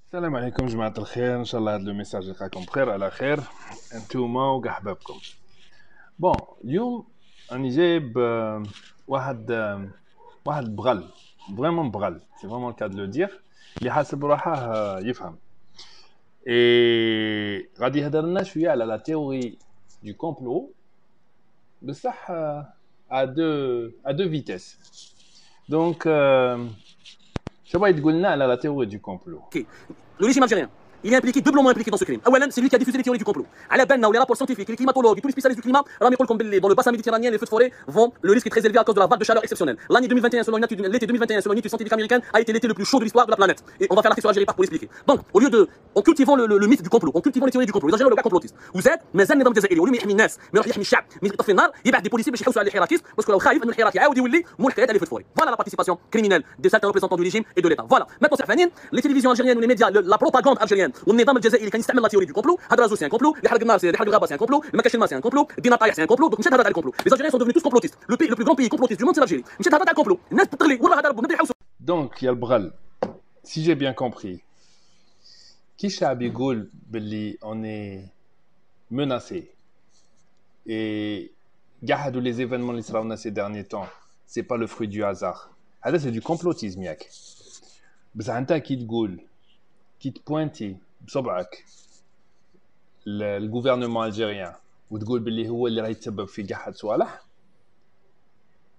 السلام عليكم جماعة الخير، إن شاء الله هذا الميساج يلقاكم بخير على خير أنتوما وأحبابكم. بون اليوم راني جايب واحد بغل فريمون بغل سي فريمون الكاد لو دير اللي حاسب روحه يفهم. اي غادي يهضر لنا شويه على لا تيوري دو كومبلو بصح ا دو فيتيس. دونك شو بغيت تقول لنا على لا تيوري دو كومبلو؟ Le régime algérien, il est impliqué, doublement impliqué dans ce crime. Awalan, c'est lui qui a diffusé les théories du complot. À la Benna, où les rapports scientifiques, les climatologues et tous les spécialistes du climat, dans le bassin méditerranéen, les feux de forêt, le risque est très élevé à cause de la vague de chaleur exceptionnelle. L'année 2021, l'été 2021, selon une étude scientifique américaine, a été l'été le plus chaud de l'histoire de la planète. Et on va faire l'article sur Algérie pour l'expliquer. Donc, au lieu de, en cultivant le mythe du complot, en cultivant les théories du complot, les Algériens le gars complotiste. Vous êtes, mais un نظام جزائري ولم يحمي الناس، ما يروح يحمي الشعب، ما يطفي النار، يبعث des policiers باش يحوسوا على الحراكيس، باسكو لو خايف انه الحراك يعاود يولي مول الحكايات اللي في الفوري. Voilà la participation criminelle de certains représentants du régime et de l'État. Voilà. Maintenant, c'est les télévisions algériennes ou les médias, la propagande algérienne, والنظام الجزائري اللي كان يستعمل لا تيوري دو كومبلو، هذا رازو سي ان كومبلو، اللي حرق النار سي اللي حرق الغابه سي ان كومبلو، اللي ما كاش الماء سي ان كومبلو، الدينار طايح سي ان كومبلو، دونك مشات هذا تاع الكومبلو. Les Algériens sont devenus tous complotistes. Le plus grand pays complotiste du monde c'est l'Algérie. مشات هذا تاع الكومبلو. الناس تطغلي والله هذا نبدا يحوسوا. Donc il y a le bral. Si j'ai bien compris, qui شعب يقول باللي on est menacé et هادو les événements اللي صراونا ces derniers temps c'est pas le fruit du hasard. هذا c'est du complotisme ياك. بصح انت كي تقول كي تبوينتي بصبعك الجوفرنمون الجيريان وتقول باللي هو اللي راه يتسبب في كاع هاد الصوالح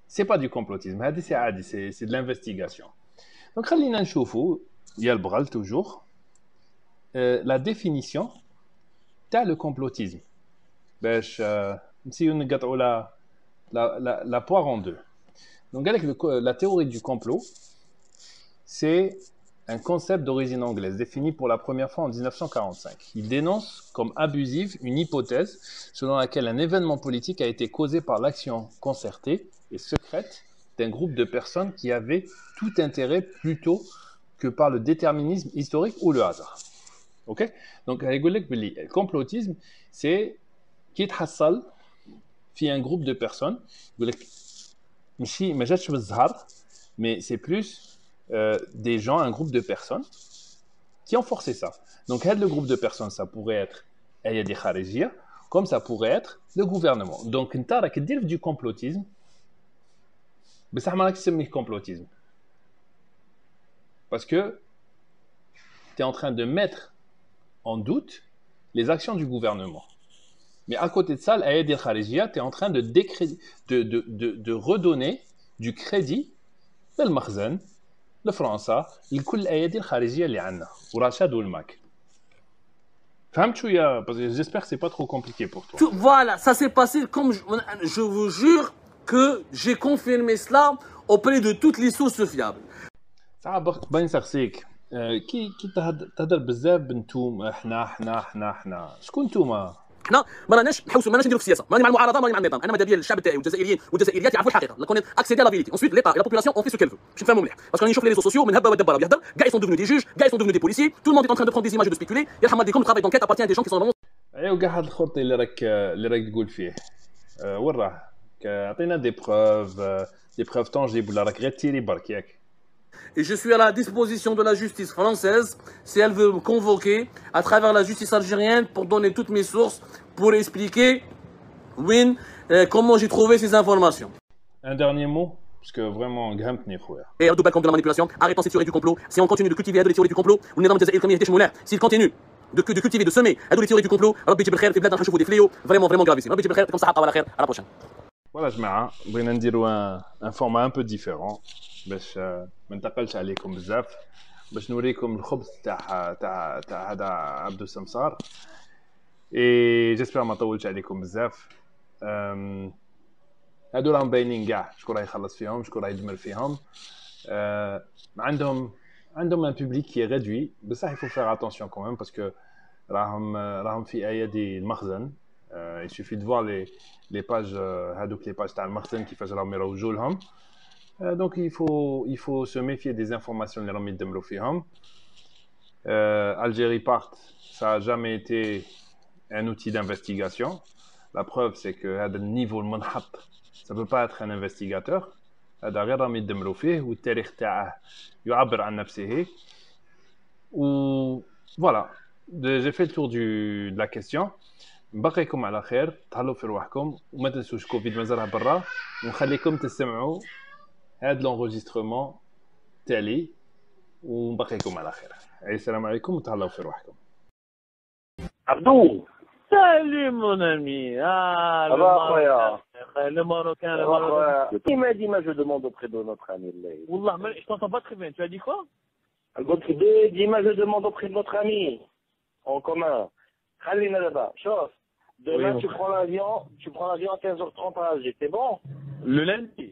سي با دو كومبلوتيزم، هذه سي عادي سي دو لانفستيغاسيون. دونك خلينا نشوفوا يا البغل توجور لا ديفينيسيون تاع لو كومبلوتيزم باش نسيو نقطعوا لا بوار ان دو. دونك قال لك لا théorie du complot c'est un concept d'origine anglaise défini pour la première fois en 1945. Il dénonce comme abusive une hypothèse selon laquelle un événement politique a été causé par l'action concertée et secrète d'un groupe de personnes qui avaient tout intérêt plutôt que par le déterminisme historique ou le hasard. Ok? Donc, le complotisme, c'est qui تحصل في un groupe de personnes. Mais c'est plus des gens, un groupe de personnes qui ont forcé ça. Donc, le groupe de personnes, ça pourrait être Ayadi Kharijia, comme ça pourrait être le gouvernement. Donc, tu as du complotisme, mais ça ne c'est pas complotisme. Parce que tu es en train de mettre en doute les actions du gouvernement. Mais à côté de ça, l'Ayadi Kharijia, tu es en train de redonner du crédit للمخزن لفرنسا لكل الايادي الخارجيه اللي عندنا ورشاد والماك. فهمت شويه؟ j'espère que c'est pas trop compliqué pour toi. Voilà, ça s'est passé comme je vous jure que j'ai confirmé cela auprès de toutes les sources fiables. صعب باين سرسيك كي تهضر بزاف بنتوم احنا شكون نتوما؟ احنا ما راناش نحوسوا، ما راناش نديروا في السياسه، ماني مع المعارضه ماني مع النظام، انا ماذا بيا الشعب تاعي والجزائريين والجزائريات يعرفوا الحقيقه، لا كونيت اكسيدي لا فيريتي. انسويت ليتا لا بوبولاسيون اون في سو كيل فو باش نفهموا مليح، باسكو راني نشوف لي ريزو سوسيو من هبه ودبره بيهضر كاع يسون دوفنو دي جوج، كاع يسون دوفنو دي بوليسيي، تو الموند est en train de prendre des images et de spéculer. يرحم والديكم الترافاي دونكيت appartient à des gens qui sont vraiment. ايوا كاع هاد الخط اللي راك تقول فيه وين راه؟ عطينا دي بروف تانجيبل ولا راك غير تيري برك ياك؟ Et je suis à la disposition de la justice française si elle veut me convoquer à travers la justice algérienne pour donner toutes mes sources, pour expliquer comment j'ai trouvé ces informations. Un dernier mot, parce que vraiment, غهمتني خويا. Et ردوا بالكم de la manipulation, arrêtons ces théories du complot. Si on continue de cultiver les théories du complot, والنظام الجزائري كما يهديش مولاح, s'il continue de cultiver, de semer les théories du complot, ربي يجيب الخير في بلادنا نشوفوا des fléaux vraiment gravissime. ربي يجيب الخير, يعطيكم الصحة على خير, à la prochaine. Voilà جماعة, بغينا نديروا un format un peu différent باش ما نتقلش عليكم بزاف, باش نوريكم الخبز تاع هذا عبدو السمسار. Et j'espère ما طولتش عليكم بزاف. هادو راهم باينين كاع شكون راه يخلص فيهم شكون راه يدمر فيهم. عندهم un public qui est réduit, بصح il faut faire attention quand même parce que راهم في ايادي المخزن. Il suffit de voir les pages هادوك les pages تاع المخزن كيفاش راهم يروجوا لهم. Donc il faut se méfier des informations اللي راهم يدمروا فيهم. Algérie part, ça a jamais été un outil d'investigation. La preuve c'est que هذا النيفو المنحط ça peut pas être un investigateur. هذا غير راهم يدمروا فيه والتاريخ تاعه يعبر عن نفسه. فوالا جي في التور de la question. نبقيكم على خير، تهلاو في رواحكم وما تنسوش كوفيد مازالها برا، ونخليكم تستمعوا هذا لونغوجيسترومون تالي، ونبقيكم على خير. السلام عليكم وتهلاو في رواحكم. عبدو Salut mon ami. Ah, Ça va, frère? le Marocain, le Marocain. Dima, je demande auprès de notre ami. Wallah, je t'entends pas très bien. Tu as dit quoi? Dima, je demande auprès de notre ami en commun. Khalina là-bas. Chose. Demain, Oui, tu prends l'avion à 15h30 à Alger. C'est bon? Le lundi.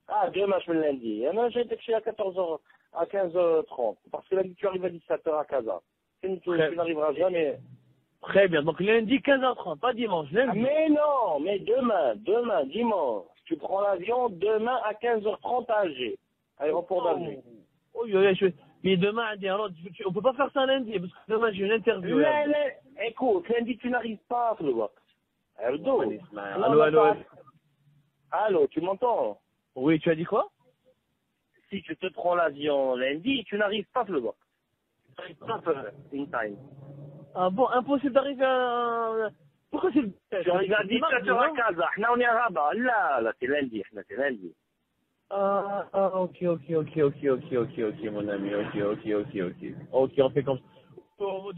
Ah, demain, je fais le lundi. Et moi, j'ai été chez à 14h, à 15h30. Parce que lundi, tu arrives à 17h à Casa. Tu n'arriveras jamais. Très bien. Donc lundi 15h30, pas dimanche, lundi. Mais non, mais demain, dimanche. Tu prends l'avion demain à 15h30 à Alger. Aéroport d'Alger. Oh, mais demain, on peut pas faire ça lundi, parce que demain j'ai une interview. Écoute, lundi, tu n'arrives pas à le voir. Allô. Allô, tu m'entends? Oui, tu as dit quoi? Si tu te prends l'avion lundi, tu n'arrives pas à le voir. Tu n'arrives pas à faire in time. Ah bon, impossible d'arriver à... Pourquoi c'est... Tu arrives à 17h à Casa. Là, on est à Rabat. Là, c'est lundi. Ah, ok, mon ami, ok. Ok, on fait comme ça.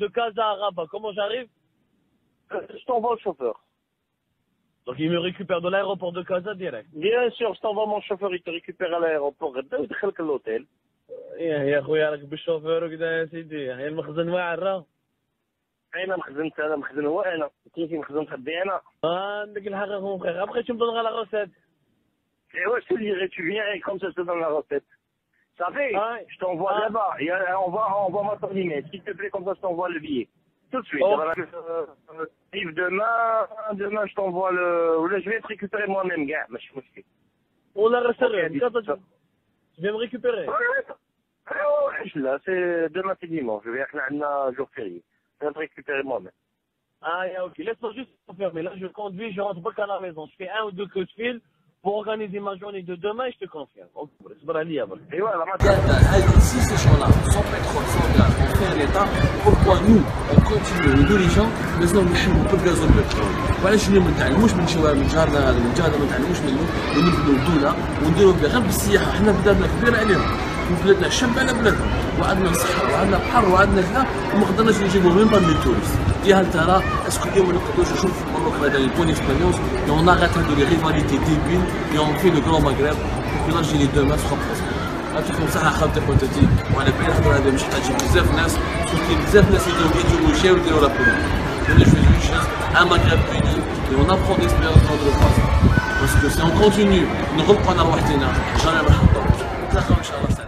De Casa à Rabat, comment j'arrive? Je t'envoie le chauffeur. Donc il me récupère de l'aéroport de Casa direct. Bien sûr, je t'envoie mon chauffeur, il te récupère à l'aéroport. Il te récupère à l'hôtel. يا خويا راك بالشوفور وكذا يا سيدي، هي المخزن واعر. انا مخزن هو انا كيفي مخزن خدي انا عندك الحق اخو مخير بغيت نبدل على غوسات ايوا je te dirai tu viens et comme ça je te donne la recette ça fait je t'envoie là-bas on va mettre l'email s'il te plaît comme ça je t'envoie le billet tout de suite arrive demain je t'envoie le ou là je vais te récupérer moi-même gars ماشي مشكل ولا راه tu viens me récupérer là c'est demain c'est dimanche je vais احنا عندنا jour férié je vais te récupérer moi-même. Ah, ok. Laisse-moi juste confirmer. Là, je conduis, je rentre pas qu'à la maison. Je fais 1 ou 2 coups de fil pour organiser ma journée de demain et je te confirme. Ok, c'est pas la liée. Et voilà, si ces gens-là, sans pétrole, sans gaz, on fait un état, pourquoi nous, on continue, les dirigeants, لازم نحموا بالغاز والبترول؟ وعلاش اليوم ما نتعلموش من شوارع من جارنا ما نتعلموش منهم ونبنوا الدولة ونديروا بها غير بالسياحة، حنا بلادنا كبيرة عليهم. وبلادنا شاب على بلادهم وعندنا صحة وعندنا بحر وعندنا كذا وما قدرناش نجيبوا même pas des touristes. يا هل ترى اسكو اليوم ما نقدروش نشوفوا في المغرب هذا les bonnes expériences et on arrête de les rivalités débiles et on fait le grand Maghreb pour que l'Algérie demain sera prospère. يعطيكم الصحة خالتي خواتاتي وعلى بالي الهضرة هذه مش حتعجب بزاف ناس باسكو بزاف ناس يديروا ايديولوجيا ويديروا لا بوليتيك. انا جو جوست un Maghreb uni et on apprend d'expérience dans le passé parce que si on continue نغلقوا على رواحنا jamais راح نطوروا. نتلاقاو ان شاء الله.